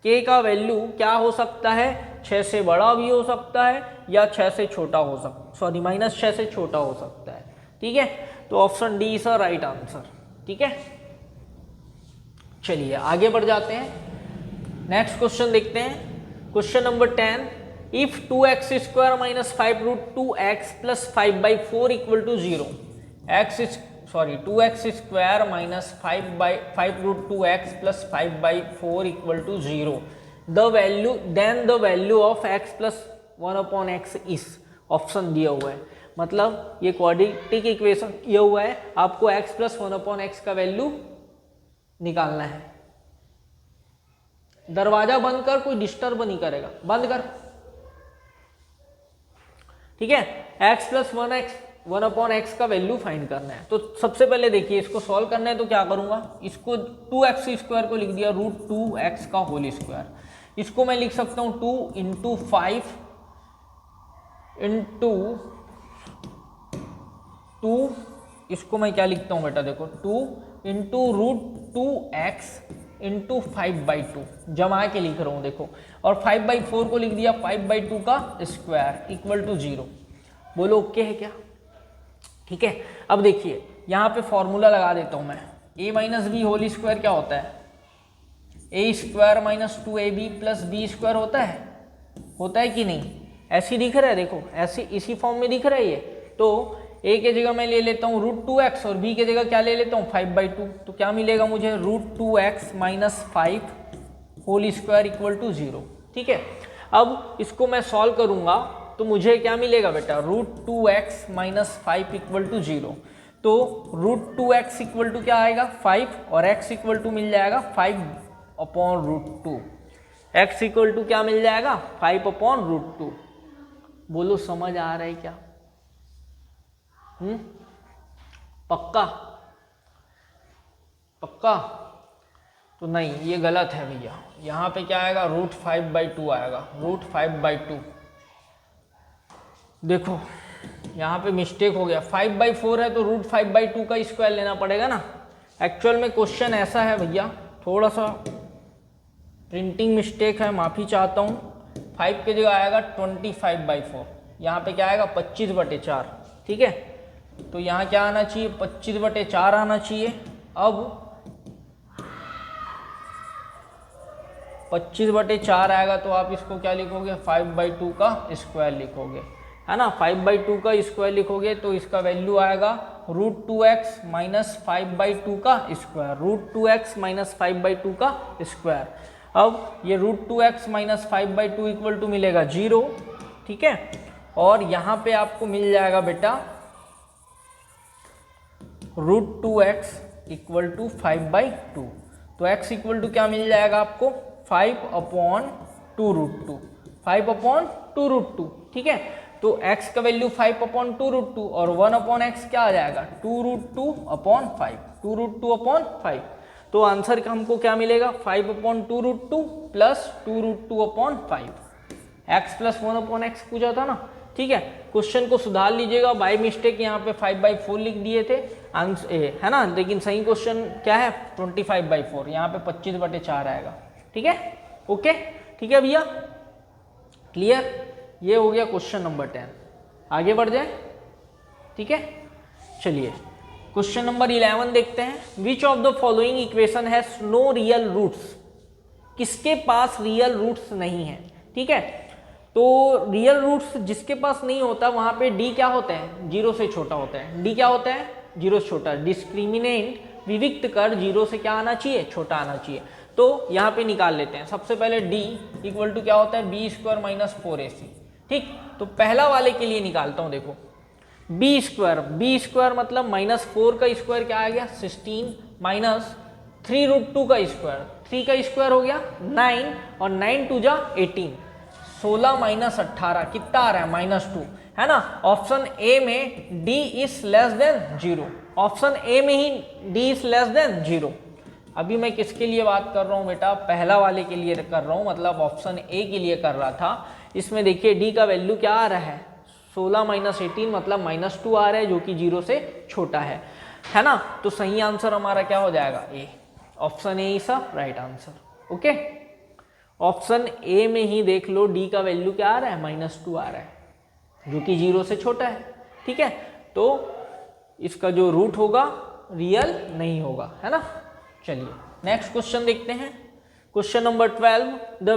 के का वैल्यू क्या हो सकता है, 6 से बड़ा भी हो सकता है या 6 से छोटा हो सकता, सॉरी माइनस 6 से छोटा हो सकता है। ठीक है, तो option D is a right answer. ठीक है, चलिए आगे बढ़ जाते हैं, नेक्स्ट क्वेश्चन देखते हैं। Question number 10, if 2x square minus 5√2x plus 5/4 equal to 0, sorry 2x square minus 5√2x plus 5/4 equal to 0, the value then the value of x plus 1/x is, option दिया हुआ है, मतलब ये quadratic equation दिया हुआ है, आपको x plus 1/x का वैल्यू निकालना है। दरवाजा बंद कर, कोई डिस्टर्ब नहीं करेगा, बंद कर। ठीक है, x प्लस 1/x का वैल्यू फाइंड करना है। तो सबसे पहले देखिए, इसको सॉल्व करना है तो क्या करूंगा, इसको 2x स्क्वायर को लिख दिया √2x का होल स्क्वायर, इसको मैं लिख सकता हूं 2 × 5 × 2, इसको मैं क्या लिखता हूं बेटा, देखो 2 × √2x × 5/2 जमा के लिख रहा हूं देखो, और 5/4 को लिख दिया 5/2 का स्क्वायर इक्वल टू 0। बोलो ओके है क्या। ठीक है, अब देखिए यहाँ पे फॉर्मूला लगा देता हूँ मैं, a minus b whole square क्या होता है, a square minus 2ab plus b square होता है कि नहीं, ऐसे दिख रहा है, देखो ऐसे इसी फॉर्म में दिख रहा है ये। तो a के जगह मैं ले लेता हूँ √2x और b के जगह क्या ले लेता हूँ 5/2, तो क्या मिलेगा मुझे, √2x minus 5 whole square equal to 0। ठीक है, अब इसको मैं सॉल्व करूंगा तो मुझे क्या मिलेगा बेटा, √2x माइनस 5 इक्वल टू 0, तो √2x इक्वल टू क्या आएगा 5, और x इक्वल टू मिल जाएगा 5/√2, x इक्वल टू क्या मिल जाएगा 5/√2। बोलो समझ आ रहा है क्या, पक्का पक्का, तो नहीं ये गलत है भैया, यहाँ पे क्या आएगा, √5/2 आएगा, √5/2। देखो यहाँ पे मिस्टेक हो गया, 5/4 है तो √5/2 का स्क्वायर लेना पड़ेगा ना। एक्चुअल में क्वेश्चन ऐसा है भैया, थोड़ा सा प्रिंटिंग मिस्टेक है, माफ़ी चाहता हूँ। 5 के जगह आएगा 25/4, यहाँ पे क्या आएगा 25/4। ठीक है, तो यहाँ क्या आना चाहिए 25/4 आना चाहिए। अब 25/4 आएगा तो आप इसको क्या लिखोगे, 5/2 का स्क्वायर लिखोगे, है ना। 5/2 का स्क्वायर लिखोगे तो इसका वैल्यू आएगा √2x माइनस 5/2 का स्क्वायर, √2x माइनस 5/2 का स्क्वायर। अब ये √2x माइनस 5/2 इक्वल टू मिलेगा 0। ठीक है, और यहाँ पे आपको मिल जाएगा बेटा √2x इक्वल टू 5/2। तो x इक्वल टू क्या मिल जाएगा आपको 5/2√2, 5/2√2। ठीक है, तो x का वैल्यू 5/2√2 और 1/x क्या आ जाएगा 2√2/5, 2√2/5। तो आंसर का हमको क्या मिलेगा 5/2√2 प्लस 2√2/5। x प्लस 1/x पूछा था ना। ठीक है, क्वेश्चन को सुधार लीजिएगा, बाय मिस्टेक यहाँ पे 5/4 लिख दिए थे आंसर है ना, लेकिन सही क्वेश्चन क्या है 25/4, यहाँ पे 25/4 आएगा। ठीक है, ओके, ठीक है भैया, क्लियर। ये हो गया क्वेश्चन नंबर 10। आगे बढ़ जाए, ठीक है, चलिए क्वेश्चन नंबर 11 देखते हैं। Which of the following equation has no real roots, किसके पास रियल रूट्स नहीं है। ठीक है, तो रियल रूट्स जिसके पास नहीं होता वहां पे डी क्या होता है 0 से छोटा होता है। डी क्या होता है 0 से छोटा। डिस्क्रिमिनेंट विविक्त कर 0 से क्या आना चाहिए छोटा आना चाहिए। तो यहाँ पे निकाल लेते हैं। सबसे पहले d इक्वल टू क्या होता है b² - 4ac। ठीक, तो पहला वाले के लिए निकालता हूँ। देखो b² मतलब -4 का स्क्वायर क्या आ गया 16 माइनस 3√2 का स्क्वायर, 3 का स्क्वायर हो गया 9 और 9 2 जा 18, 16 माइनस 18 कितना आ रहा है -2, है ना। ऑप्शन ए में d is less then 0, option A में ही d इज लेस देन 0। अभी मैं किसके लिए बात कर रहा हूँ बेटा, पहला वाले के लिए कर रहा हूँ, मतलब ऑप्शन ए के लिए कर रहा था। इसमें देखिए d का वैल्यू क्या आ रहा है 16 माइनस 18 मतलब -2 आ रहा है, जो कि 0 से छोटा है ना। तो सही आंसर हमारा क्या हो जाएगा A, option A is right answer. Okay, option A में ही देख लो d का वैल्यू क्या आ रहा है -2 आ रहा है, जो कि 0 से छोटा है। ठीक है, तो इसका जो रूट होगा रियल नहीं होगा, है ना। चलिए नेक्स्ट क्वेश्चन देखते हैं। Question number 12, the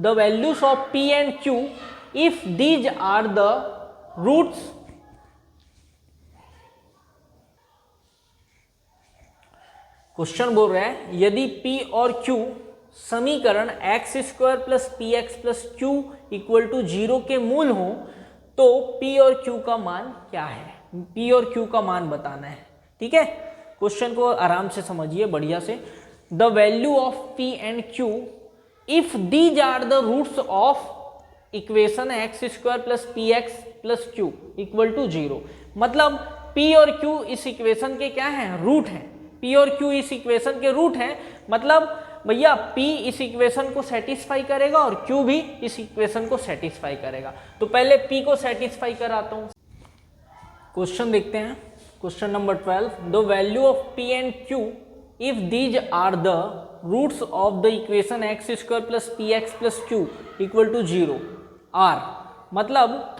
values of p and q if these are the roots. Question बोल रहा है यदि p और q समीकरण x² + px + q = 0 के मूल हो तो p और q का मान क्या है। p और q का मान बताना है। ठीक है, क्वेश्चन को आराम से समझिए बढ़िया से। The value of p and q if these are the roots of equation x² + px + q = 0। मतलब p और q इस इक्वेशन के क्या हैं रूट हैं। p और q इस इक्वेशन के रूट हैं, मतलब भैया p इस इक्वेशन को सेटिस्फाई करेगा और q भी इस इक्वेशन को सेटिस्फाई करेगा। तो पहले p को सेटिस्फाई कराता हूं। क्वेश्चन देखते हैं, question number 12, the value of p and q if these are the roots of the equation x² + px + q = 0 are, मतलब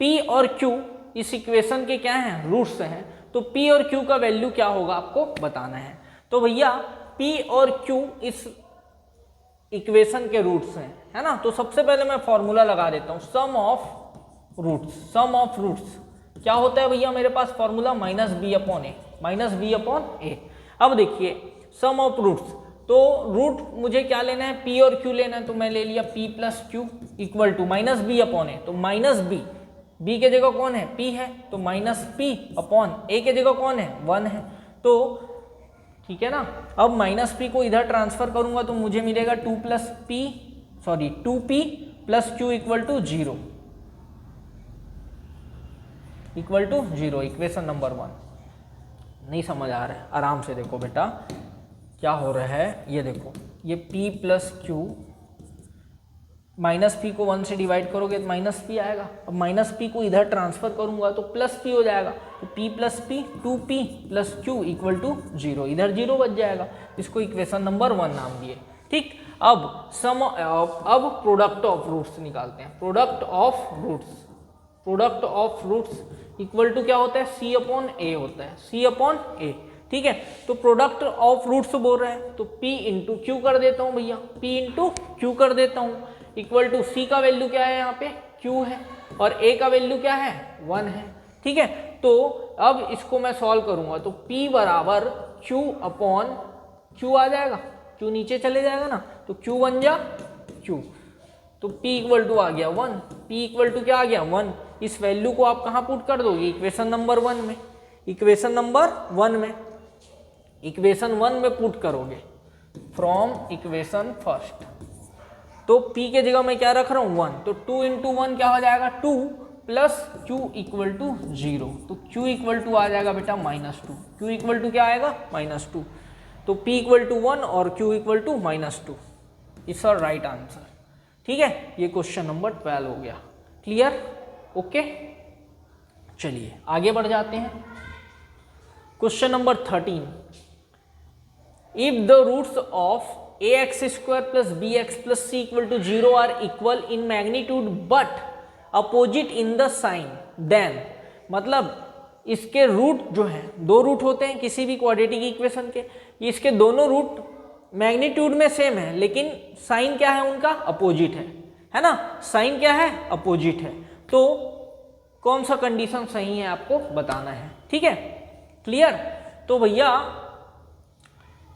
p और q इस इक्वेशन के क्या हैं रूट्स हैं। तो p और q का वैल्यू क्या होगा आपको बताना है। तो भैया p और q इस इक्वेशन के रूट्स हैं, है ना। तो सबसे पहले मैं फॉर्मूला लगा देता हूं, sum of roots. Sum of roots क्या होता है भैया मेरे पास फॉर्मूला -b/a। अब देखिए सम ऑफ रूट्स, तो रूट मुझे क्या लेना है p और q लेना है, तो मैं ले लिया p + q equal to -b/a। तो -b, b के जगह कौन है p है, तो -p/a के जगह कौन है 1 है। तो ठीक है ना, अब -p को इधर ट्रांसफर करूंगा तो मुझे मिलेगा 2p + q = 0 इक्वेशन नंबर 1। नहीं समझ आ रहा है, आराम से देखो बेटा क्या हो रहा है। ये देखो ये p + q, -p को 1 से डिवाइड करोगे तो -p आएगा। अब -p को इधर ट्रांसफर करूंगा तो +p हो जाएगा। तो p + p 2p + q = 0, इधर 0 बच जाएगा। इसको इक्वेशन नंबर 1 नाम दिए। ठीक, अब प्रोडक्ट ऑफ रूट्स निकालते हैं। Product of roots equal to क्या होता है c/a होता है, c/a। ठीक है, तो प्रोडक्ट ऑफ रूट्स बोल रहे हैं तो p × q कर देता हूं भैया, p × q कर देता हूं इक्वल टू c का वैल्यू क्या है यहाँ पे q है और a का वैल्यू क्या है 1 है। ठीक है, तो अब इसको मैं सॉल्व करूंगा तो p बराबर q/q आ जाएगा, q नीचे चले जाएगा ना, तो q बन जा q, तो p = आ गया 1, p = क्या आ गया 1। इस वैल्यू को आप कहाँ पुट कर दोगे इक्वेशन नंबर 1 में। इक्वेशन नंबर 1 में, इक्वेशन 1 में पुट करोगे फ्रॉम इक्वेशन फर्स्ट, तो p के जगह मैं क्या रख रहा हूँ 1, तो 2 इंटू 1 क्या हो जाएगा 2 प्लस q इक्वल टू 0, तो q इक्वल टू आ जाएगा बेटा -2, q इक्वल टू क्या आएगा -2, तो p इक्वल टू 1 और q equal to -2 is our right answer. ठीक है, ये क्वेश्चन नंबर 12 हो गया। क्लियर? ओके, चलिए आगे बढ़ जाते हैं। Question number 13, if the roots of ax² plus bx plus c equal to 0 are equal in magnitude but opposite in the sign, then मतलब इसके रूट जो हैं, दो रूट होते हैं किसी भी क्वाड्रेटिक इक्वेशन के, इसके दोनों रूट मैग्नीट्यूड में सेम है लेकिन साइन क्या है उनका अपोजिट है ना, साइन क्या है अपोजिट है, तो कौन सा कंडीशन सही है आपको बताना है। ठीक है, क्लियर? तो भैया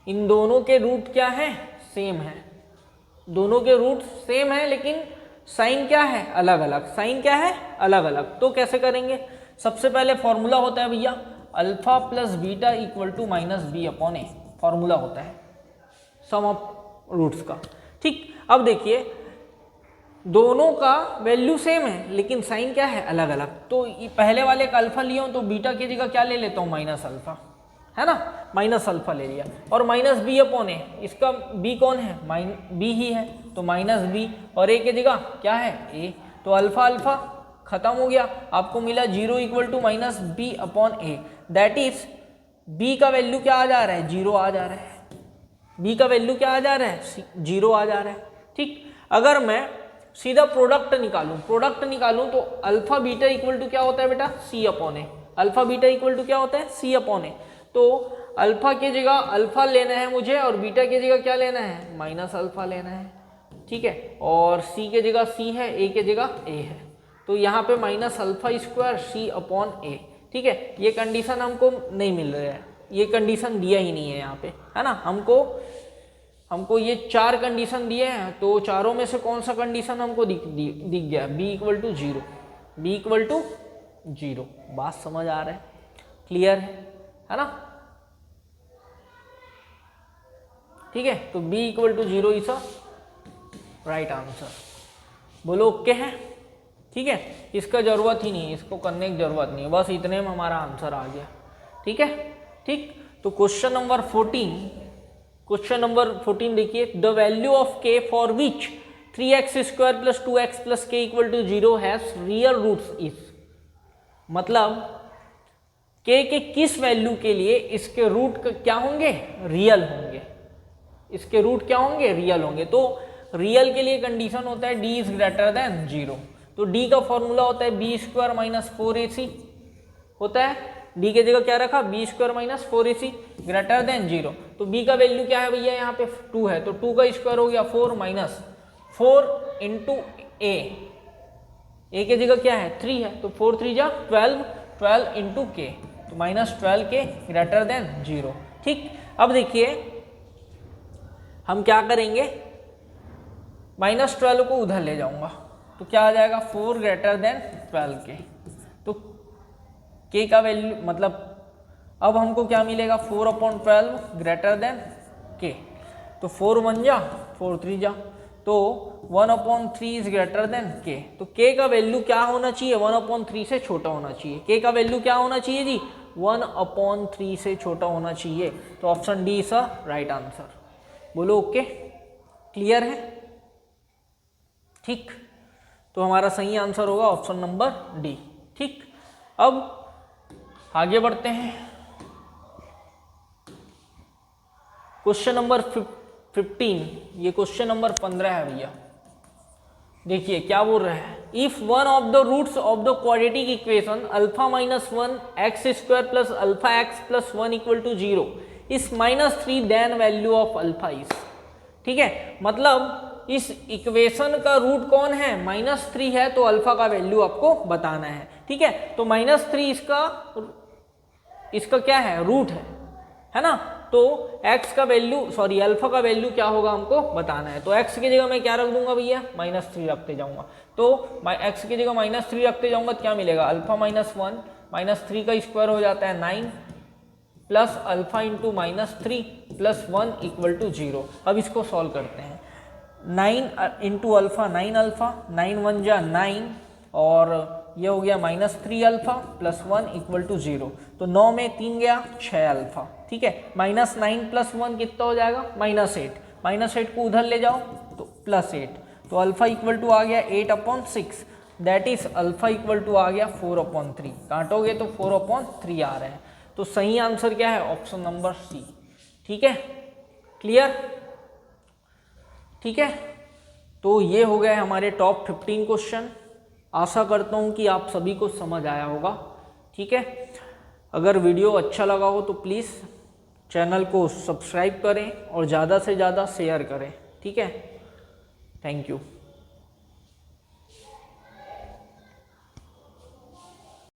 इन दोनों के रूट क्या है सेम है, दोनों के रूट सेम है लेकिन साइन क्या है अलग अलग, साइन क्या है अलग अलग, तो कैसे करेंगे? सबसे पहले फॉर्मूला होता है भैया alpha plus beta equal to minus b upon a, formula होता है सम ऑफ रूट्स का। ठीक, अब देखिए दोनों का वैल्यू सेम है लेकिन साइन क्या है अलग अलग, तो पहले वाले का अल्फा लिया हूं तो बीटा की जगह क्या ले लेता हूँ माइनस अल्फा, है ना, माइनस अल्फा ले लिया, और माइनस बी अपॉन ए, इसका बी कौन है बी ही है, तो माइनस बी, और ए की जगह क्या है ए, तो अल्फा अल्फा खत्म हो गया, आपको मिला 0 equal to minus b upon a, that is b का वैल्यू क्या आ जा रहा है 0 आ जा रहा है, बी का वैल्यू क्या आ जा रहा है 0 आ जा रहा है। ठीक, अगर मैं सीधा प्रोडक्ट निकालूं तो अल्फा बीटा इक्वल टू क्या होता है बेटा c upon a, alpha beta equal to क्या होता है सी अपॉन ए, तो अल्फा की जगह अल्फा लेना है मुझे और बीटा की जगह क्या लेना है माइनस अल्फा लेना है। ठीक है, और सी के जगह सी है, ए के जगह ए है, तो यहाँ पे minus alpha square C upon a. ठीक है, ये कंडीशन हमको नहीं मिल रहा है, ये कंडीशन दिया ही नहीं है यहाँ पे, है ना, हमको ये 4 कंडीशन दिए हैं, तो चारों में से कौन सा कंडीशन हमको दिख गया, b equal to 0, b equal to 0, बात समझ आ रहा है, क्लियर है ना? ठीक है, तो b equal to 0 is a right answer, बोलो ओके है? ठीक है, इसका जरूरत ही नहीं है, इसको करने की जरूरत नहीं है, बस इतने में हमारा आंसर आ गया। ठीक है, ठीक, तो क्वेश्चन नंबर 14 देखिए, the value of k for which 3x² plus 2x plus k equal to 0 has real roots is, मतलब k के किस वैल्यू के लिए इसके रूट क्या होंगे रियल होंगे, इसके रूट क्या होंगे रियल होंगे, तो रियल के लिए कंडीशन होता है d इज ग्रेटर देन 0, तो d का फॉर्मूला होता है b² माइनस 4ac होता है, d के जगह क्या रखा b² minus 4ac greater than 0, तो b का वैल्यू क्या है भैया यहाँ पे 2 है, तो 2 का स्क्वायर हो गया 4 माइनस 4 इंटू a के जगह क्या है 3 है, तो 4 3 जा 12 इंटू k, तो माइनस 12k ग्रेटर देन 0। ठीक, अब देखिए हम क्या करेंगे, माइनस 12 को उधर ले जाऊंगा तो क्या आ जाएगा 4 ग्रेटर देन 12k, तो k का वैल्यू मतलब अब हमको क्या मिलेगा 4 अपॉन 12 ग्रेटर देन k, तो 4 1 जा 4 3 जा, तो 1 upon 3 is greater then k, तो k का वैल्यू क्या होना चाहिए 1 अपॉन 3 से छोटा होना चाहिए, k का वैल्यू क्या होना चाहिए जी 1 अपॉन 3 से छोटा होना चाहिए, तो option D is a right answer, बोलो ओके, क्लियर है? ठीक, तो हमारा सही आंसर होगा ऑप्शन नंबर डी। ठीक, अब आगे बढ़ते हैं, क्वेश्चन नंबर 15, ये क्वेश्चन नंबर 15 है भैया, देखिए क्या बोल रहा है, if one of the roots of the quadratic equation alpha minus 1 x² plus alpha x plus 1 equal to 0 is -3 then value of alpha is. ठीक है, मतलब इस इक्वेशन का रूट कौन है -3 है, तो अल्फा का वैल्यू आपको बताना है। ठीक है, तो -3 इसका क्या है रूट है ना, तो x का वैल्यू अल्फा का वैल्यू क्या होगा हमको बताना है, तो x की जगह मैं क्या रख दूंगा भैया -3 रखते जाऊंगा, तो x की जगह -3 रखते जाऊंगा तो क्या मिलेगा अल्फा -1 -3 का स्क्वायर हो जाता है 9 plus alpha into -3 plus 1 equal to 0। अब इसको सॉल्व करते हैं। 9 इंटू अल्फा 9 अल्फा, 9 1 जा 9 और ये हो गया -3 अल्फा प्लस 1 इक्वल टू 0। तो 9 में 3 गया 6 अल्फा, ठीक है। -9 प्लस 1 कितना हो जाएगा -8, -8 को उधर ले जाओ तो +8, तो अल्फा इक्वल टू आ गया 8/6, that is alpha equal to आ गया 4/3। काटोगे तो 4/3 आ रहा है। तो सही आंसर क्या है? Option number c. ठीक है, क्लियर? ठीक है, तो ये हो गए हमारे टॉप 15 क्वेश्चन। आशा करता हूँ कि आप सभी को समझ आया होगा। ठीक है, अगर वीडियो अच्छा लगा हो तो प्लीज़ चैनल को सब्सक्राइब करें और ज़्यादा से ज़्यादा शेयर करें। ठीक है, थैंक यू।